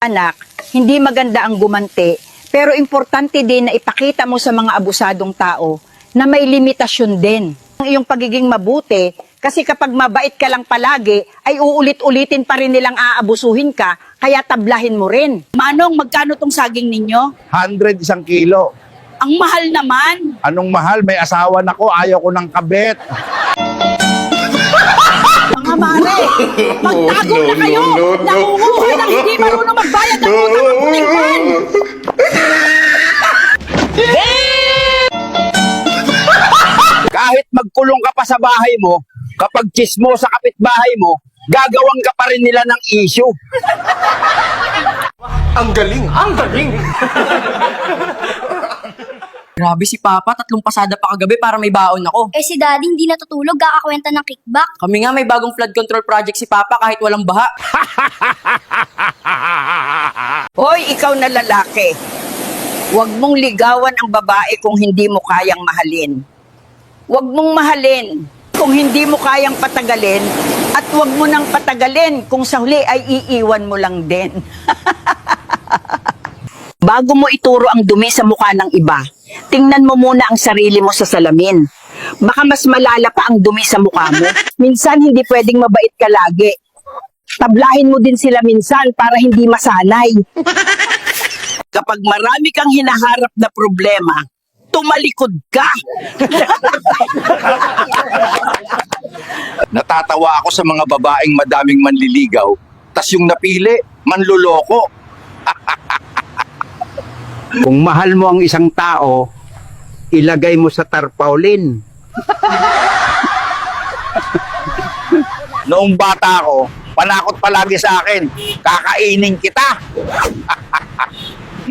Anak, hindi maganda ang gumanti, pero importante din na ipakita mo sa mga abusadong tao na may limitasyon din. Ang iyong pagiging mabuti, kasi kapag mabait ka lang palagi, ay uulit-ulitin pa rin nilang aabusuhin ka, kaya tablahin mo rin. Manong, magkano tong saging ninyo? 100 isang kilo. Ang mahal naman. Anong mahal? May asawa na ko, ayaw ko ng kabet. Mga mare, magtago na kayo. Nangunguha ng hindi marunong magbayad ng utang ng putingkan. Kahit magkulong ka pa sa bahay mo, kapag chismo sa kapitbahay mo, gagawan ka pa rin nila ng issue. Ang galing! Ang galing! Grabe si Papa, 3 pasada pa kagabi para may baon ako. Eh si Daddy hindi natutulog, kakakwenta ng kickback. Kami nga may bagong flood control project si Papa kahit walang baha. Hoy, ikaw na lalaki. Huwag mong ligawan ang babae kung hindi mo kayang mahalin. Huwag mong mahalin kung hindi mo kayang patagalin, at huwag mo nang patagalin kung sa huli ay iiwan mo lang din. Bago mo ituro ang dumi sa mukha ng iba, tingnan mo muna ang sarili mo sa salamin. Baka mas malala pa ang dumi sa mukha mo. Minsan hindi pwedeng mabait ka lagi. Tablahin mo din sila minsan para hindi masanay. Kapag marami kang hinaharap na problema, tumalikod ka. Natatawa ako sa mga babaeng madaming manliligaw, tas yung napili, manluloko. Kung mahal mo ang isang tao, ilagay mo sa tarpaulin. Noong bata ako, panakot palagi sa akin, kakainin kita.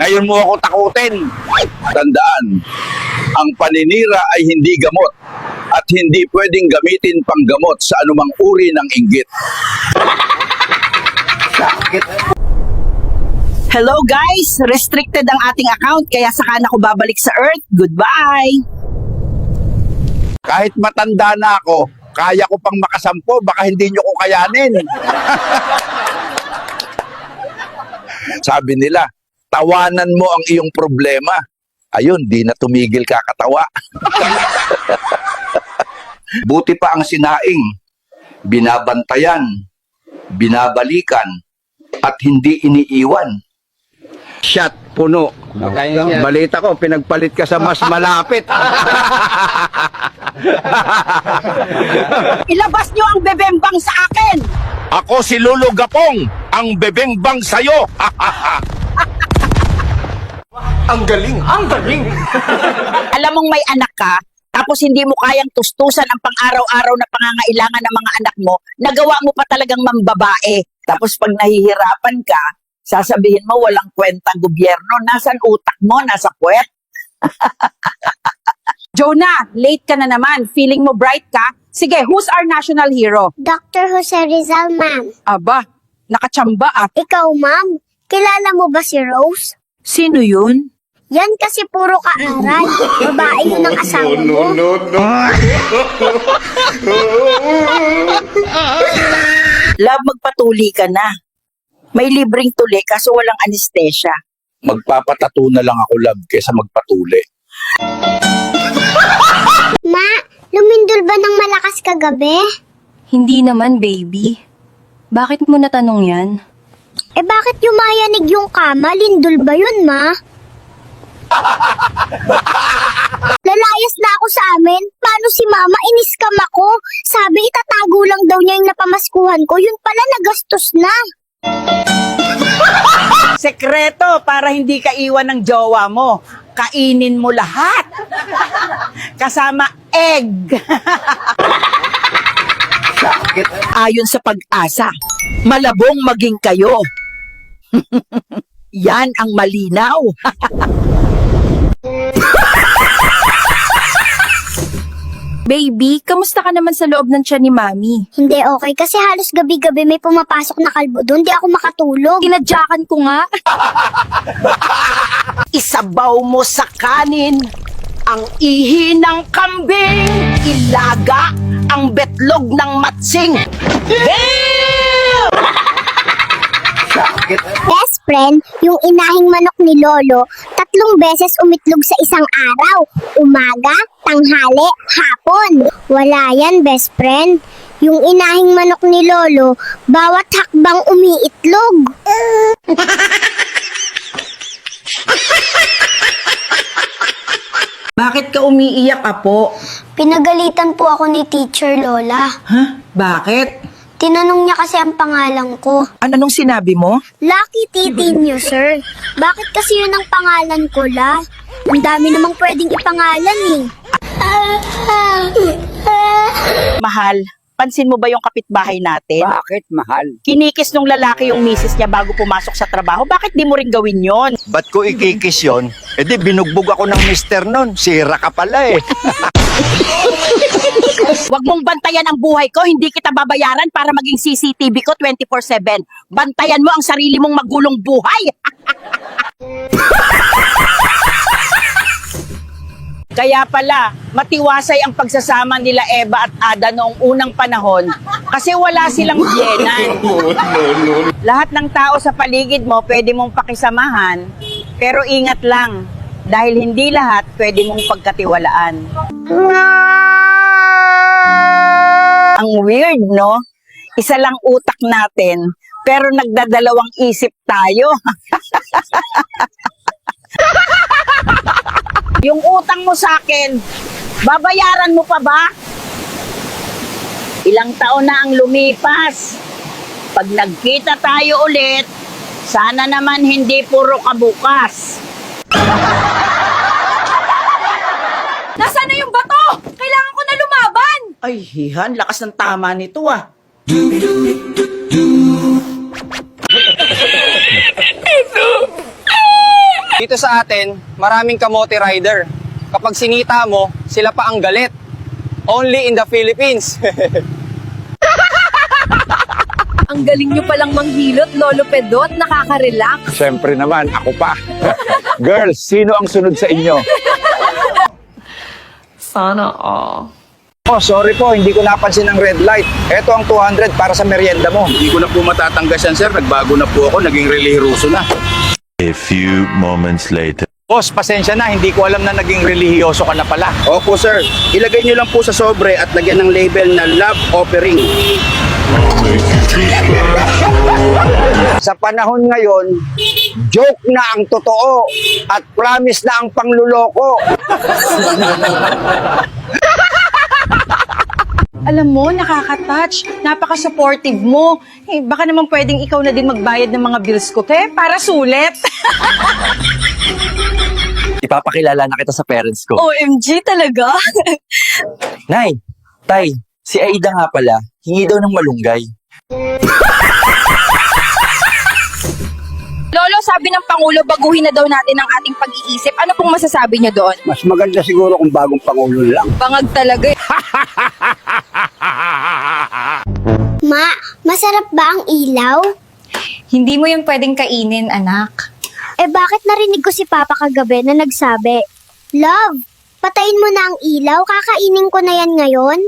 Ngayon mo ako takutin. Tandaan, ang paninira ay hindi gamot at hindi pwedeng gamitin pang gamot sa anumang uri ng inggit. Hello guys! Restricted ang ating account kaya saka na ako babalik sa Earth. Goodbye! Kahit matanda na ako, kaya ko pang makasampo, baka hindi nyo ko kayanin. Sabi nila, tawanan mo ang iyong problema. Ayun, di na tumigil kakatawa. Buti pa ang sinaing, binabantayan, binabalikan, at hindi iniiwan. Shot, puno. Balita ko, pinagpalit ka sa mas malapit. Ilabas nyo ang bebembang sa akin! Ako si Lolo Gapong, ang bebengbang sayo. Ang galing! Ang galing! Alam mong may anak ka, tapos hindi mo kayang tustusan ang pang-araw-araw na pangangailangan ng mga anak mo, nagawa mo pa talagang mambabae. Tapos pag nahihirapan ka, sasabihin mo walang kwentang gobyerno. Nasaan utak mo? Nasa puwet? Jonah, late ka na naman. Feeling mo bright ka? Sige, who's our national hero? Dr. Jose Rizal, ma'am. Aba, nakachamba ah. Ikaw, ma'am, kilala mo ba si Rose? Sino yun? Yan kasi puro kaaral. Babae yun ang asawa mo. Love, magpatuli ka na. May libreng tuli kaso walang anestesya. Magpapatato na lang ako, love, kesa magpatuli. Ma, lumindol ba ng malakas kagabi? Hindi naman, baby. Bakit mo natanong yan? Eh bakit yumayanig yung kama? Lindol ba yun, ma? Lalayas na ako sa amin. Paano si mama? Iniskam ako. Sabi itatago lang daw niya yung napamaskuhan ko. Yun pala nagastos na. Sekreto para hindi ka iwan ng jowa mo. Kainin mo lahat. Kasama egg. Ayon sa Pag-asa, malabong maging kayo. Yan ang malinaw. Baby, kamusta ka naman sa loob ng tiyan ni Mami? Hindi okay kasi halos gabi-gabi may pumapasok na kalbo doon. Di ako makatulog. Tinadyakan ko nga. Isabaw mo sa kanin ang ihi ng kambing. Ilaga ang betlog ng matsing. Best friend, yung inahing manok ni Lolo, 3 beses umitlog sa isang araw. Umaga, tanghali, hapon. Wala yan, best friend. Yung inahing manok ni Lolo, bawat hakbang umiitlog. Bakit ka umiiyak, Apo? Pinagalitan po ako ni Teacher Lola. Ha? Bakit? Tinanong niya kasi ang pangalan ko. Anong sinabi mo? Lucky Titi niyo, sir. Bakit kasi yun ang pangalan ko, La? Ang dami namang pwedeng ipangalan eh. Mahal, pansin mo ba yung kapitbahay natin? Bakit, mahal? Kinikis nung lalaki yung misis niya bago pumasok sa trabaho. Bakit di mo rin gawin yon? Ba't ko ikikis yun? Eh di binugbog ako ng mister nun. Sira ka pala eh. Huwag mong bantayan ang buhay ko, hindi kita babayaran para maging CCTV ko 24/7. Bantayan mo ang sarili mong magulong buhay. Kaya pala, matiwasay ang pagsasama nila Eva at Ada noong unang panahon kasi wala silang biyenan. Lahat ng tao sa paligid mo pwede mong pakisamahan, pero ingat lang dahil hindi lahat pwede mong pagkatiwalaan. Ang weird, no? Isa lang utak natin, pero nagdadalawang isip tayo. Yung utang mo sa akin, babayaran mo pa ba? Ilang taon na ang lumipas. Pag nagkita tayo ulit, sana naman hindi puro kabukas. Nasaan na yung bato? Kailangan ko na lumaban! Ay, hihan, lakas ng tama nito ah. Dito sa atin, maraming kamote rider. Kapag sinita mo, sila pa ang galit. Only in the Philippines. Ang galing nyo palang manghilot, Lolo Pedot. Nakaka-relax. Siyempre naman, ako pa. Girls, sino ang sunod sa inyo? Sana all. Oh, sorry po, hindi ko napansin ang red light. Ito ang 200 para sa merienda mo. Hindi ko na po matatanggas yan, sir. Nagbago na po ako. Naging relihiyoso na. A few moments later. Boss, pasensya na, hindi ko alam na naging relihiyoso ka na pala. Opo, sir. Ilagay nyo lang po sa sobre at lagyan ng label na Love Offering. Sa panahon ngayon, joke na ang totoo at promise na ang pangluloko. Alam mo, nakaka-touch. Napaka-supportive mo. Eh, baka naman pwedeng ikaw na din magbayad ng mga bills ko, te, para sulit. Ipapakilala na kita sa parents ko. OMG talaga? Nay, Tay, si Aida nga pala, hingi daw ng malunggay. Lolo, sabi ng Pangulo, baguhin na daw natin ang ating pag-iisip. Ano pong masasabi niyo doon? Mas maganda siguro kung bagong pangulo lang. Bangag talaga eh. Ma, masarap ba ang ilaw? Hindi mo yung pwedeng kainin, anak. Eh bakit narinig ko si Papa kagabi na nagsabi, Love, patayin mo na ang ilaw, kakainin ko na yan ngayon.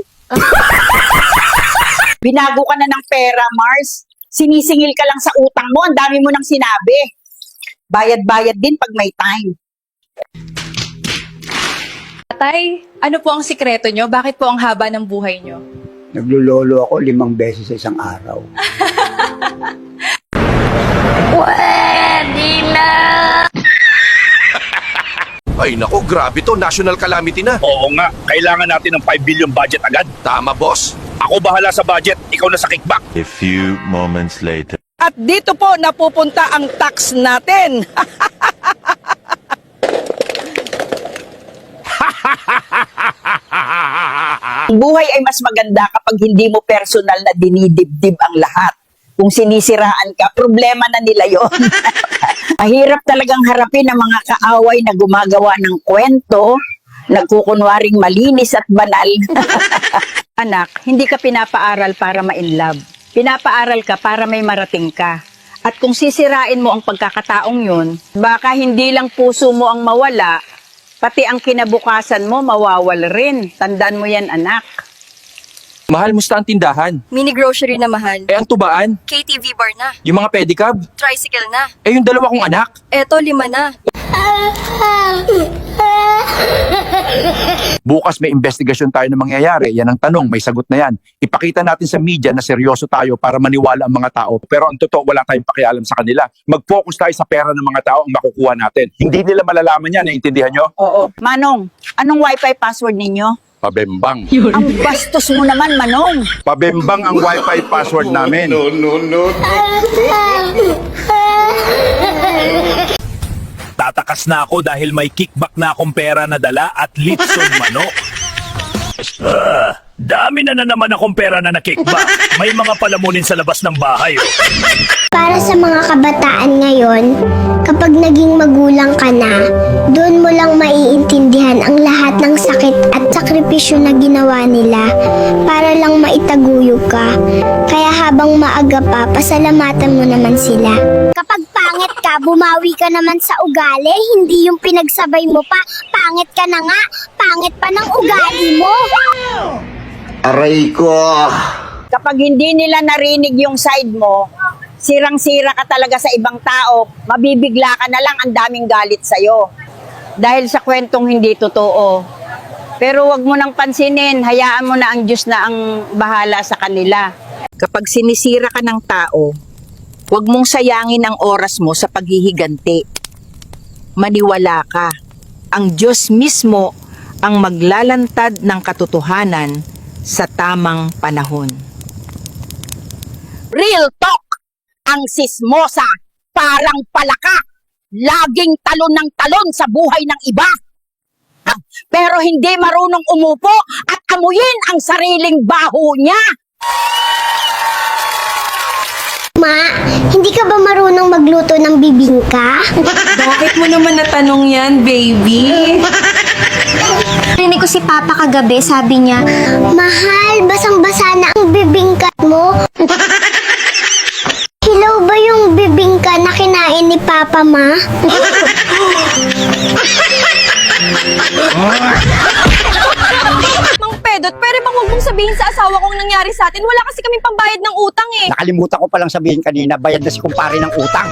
Binago ka na ng pera, Mars. Sinisingil ka lang sa utang mo. Ang dami mo nang sinabi. Bayad-bayad din pag may time. Tay, ano po ang sikreto nyo? Bakit po ang haba ng buhay nyo? Naglulolo ako 5 beses sa isang araw. Pwede na! Ay nako, grabe to. National calamity na. Oo nga, kailangan natin ng 5 billion budget agad. Tama, boss. Ako bahala sa budget, ikaw na sa kickback. A few moments later. At dito po napupunta ang tax natin. Ang buhay ay mas maganda kapag hindi mo personal na dinidibdib ang lahat. Kung sinisiraan ka, problema na nila yon. Mahirap talagang harapin ang mga kaaway na gumagawa ng kwento, nagkukunwaring malinis at banal. Anak, hindi ka pinapaaral para ma-inlove. Pinapaaral ka para may marating ka. At kung sisirain mo ang pagkakataong yun, baka hindi lang puso mo ang mawala, pati ang kinabukasan mo mawawala rin. Tandaan mo yan, anak. Mahal, musta ang tindahan? Mini grocery na mahal. Eh, ang tubaan? KTV bar na. Yung mga pedicab? Tricycle na. Eh, yung dalawa kong anak? Eto, 5 na. Bukas may investigasyon tayo na mangyayari. Yan ang tanong, may sagot na yan. Ipakita natin sa media na seryoso tayo para maniwala ang mga tao. Pero ang totoo, wala tayong pakialam sa kanila. Mag-focus tayo sa pera ng mga tao ang makukuha natin. Hindi nila malalaman yan, naiintindihan nyo? Oo. Manong, anong wifi password ninyo? Pabembang. Ang bastos mo naman, Manong. Pabembang ang wifi password namin. Tatakas na ako dahil may kickback na akong pera na dala at litson manok. Dami na naman akong pera na na-kickback. May mga palamunin sa labas ng bahay. Para sa mga kabataan ngayon, kapag naging magulang ka na, doon mo lang maiintindihan ang lahat ng sakit at sakripisyo na ginawa nila para lang maitaguyod ka. Kaya habang maaga pa, pasalamatan mo naman sila. Kapag pangit ka, bumawi ka naman sa ugali, hindi yung pinagsabay mo pa. Pangit ka na nga, pangit pa ng ugali mo. Aray ko! Kapag hindi nila narinig yung side mo, sirang-sira ka talaga sa ibang tao, mabibigla ka na lang, ang daming galit sa'yo. Dahil sa kwentong hindi totoo. Pero wag mo nang pansinin, hayaan mo na ang Diyos na ang bahala sa kanila. Kapag sinisira ka ng tao, wag mong sayangin ang oras mo sa paghihiganti. Maniwala ka, ang Diyos mismo ang maglalantad ng katotohanan sa tamang panahon. Real talk! Ang sismosa, parang palaka, laging talon ng talon sa buhay ng iba. Pero hindi marunong umupo at amuyin ang sariling baho niya. Ma, hindi ka ba marunong magluto ng bibingka? Bakit mo naman natanong yan, baby? Rinig ko si Papa kagabi, sabi niya, Mahal, basang-basa na ang bibingka mo. Hilaw ba yung bibingka na kinain ni Papa, Ma? Mang Pedot, pwede bang huwag mong sabihin sa asawa kong nangyari sa atin? Wala kasi kaming pambayad ng utang eh. Nakalimutan ko palang sabihin kanina, bayad na si kumpare ng utang.